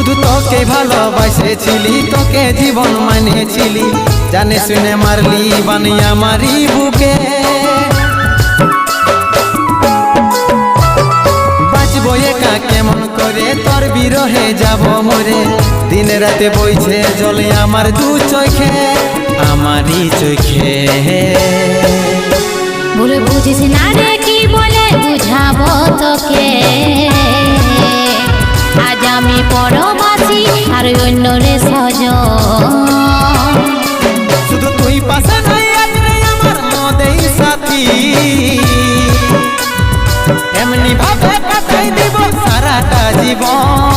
শুধু তোকে ভালোবাসেছিলি, তোকে জীবন মানেছিলি, জানে শুনে মারলি বানিয়ে আমারই বুকে। বাঁচবো একা কেমন করে, তোর বিরহে যাব মরে, দিনে রাতে বইছে জলে আমার দু চোখে, আমারই চোখে। বলে বুঝিস না রে কি বলে বুঝাবো তোকে, আজ আমি পরবাসী আর অন্য রে সজন। শুধু তুই পাশে নাই আজ রে আমার মদেই সাথী, এমনি ভাবে কাটাই দিব সারাটা জীবন।